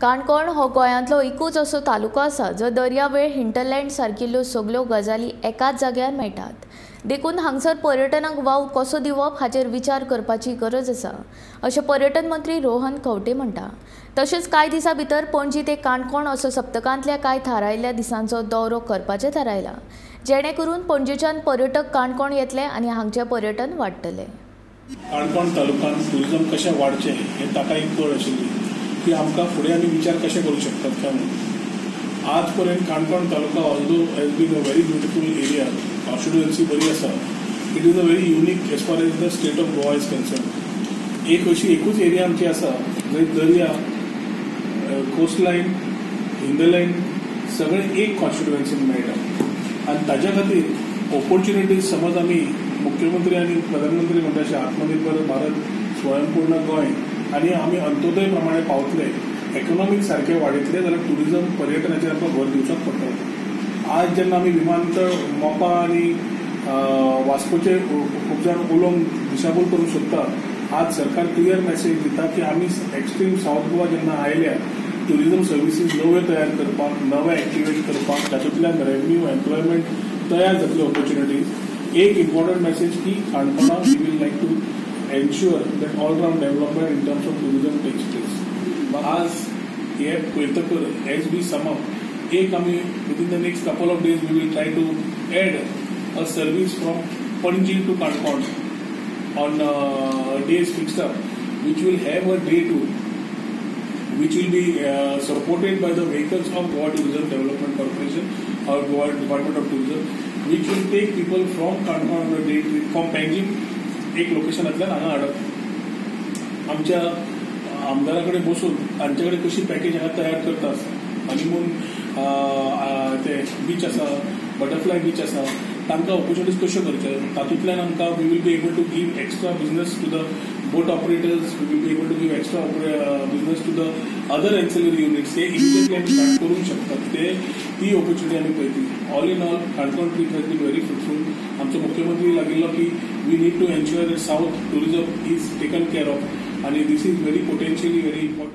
काणकोण हो गोंयांतलो एकूच असो तालुको आसा जो दर्यावेळ हिंटरलँड सारकिल्ल्यो सगळ्यो गजाली एकाच जाग्यार मेळटात। देखून हांगसर पर्यटनाक वाव कसो दिवप हाचेर विचार करपाची गरज आसा अशें पर्यटन मंत्री रोहन खंवटे म्हणटा। तशेंच कांय दिसां भितर पणजी ते काणकोण असो सप्तकांतल्या कांय थारायिल्ल्या दिसांचो दौरो करपाचें थारायलां, जेणे करून पणजेच्यान पर्यटक काणकोण येतले आनी हांगचें पर्यटन वाडटलें। काणकोण तालुक्यात टुरिझम कशें वाडचें हें ताका एक कळ आशिल्ली की आमकां फुडें आमी विचार कशें करूं शकतात काय म्हणून। आज पर्यंत Canacona taluka although has been a very beautiful area, constituency बरी आसा, it is a very unique as far as the state of Goa is concern. एकूच एरिया आमची आसा जंय दर्या, कोस्टलायन, हिंदलँड सगळें एक कॉन्स्टिट्युएन्सीन मेळटा आनी ताज्या खातीर ऑपॉर्च्युनिटीज समज आमी मुख्यमंत्री आनी प्रधानमंत्री म्हणटा अशें आत्मनिर्भर भारत, स्वयंपूर्ण गोंय आनी आमी अंत्योदय प्रमाणे पावतले, इकॉनॉमीक सारखे वाडयतले जाल्यार टुरिझम पर्यटनाचेर आमकां भर दिवचोच पडटलो। आज जेन्ना आमी विमानतळ मोपा आनी वास्कोचे खूब जाण उलोवंक दिशाभूल करूंक सोदता, आज सरकार क्लियर मॅसेज दिता की आमी एक्स्ट्रीम सावथ गोवा जेन्ना आयल्या टुरिझम सर्विसीस नव्यो तयार करपाक, नवे एक्टिवेट करपाक, तातूंतल्यान रेव्हन्यू, एम्प्लॉयमेंट तयार जातले ऑपॉर्च्युनिटीज। एक इम्पॉर्टंट मॅसेज की काणकोणा we will like to ensure that all-round development in terms of tourism takes place. आज हे पळयतकर as we sum up, एक आमी within the next couple of days we will try to add a service from Panji to Kankon on days fixed up, which will have a day tour, which will be supported by the vehicles of Goa Tourism Development Corporation or Goa Department of Tourism, which will take people from Kankon on a day trip from Panji एक लोकेशनांतल्यान हांगा हाडप। आमच्या आमदाराकडे बसून तांच्याकडे कशी package हांगा तयार करतात, honeymoon ते बीच आसा, बटरफ्लाय बीच आसा, तांकां ऑपॉर्च्युनिटीज कश्यो करच्यो, तातूंतल्यान आमकां we will be able to give extra business to the boat operators, we will be able to give extra business to the other ancillary units, ते इमिजिएटली आमी स्टार्ट करूंक शकतात, ती ऑपॉर्च्युनिटी आमी पळयतली। All in all Canacona trip has been very fruitful. आमचो मुख्यमंत्री लागिल्लो की we need to ensure that south tourism is taken care of, आणि this is very potentially very important.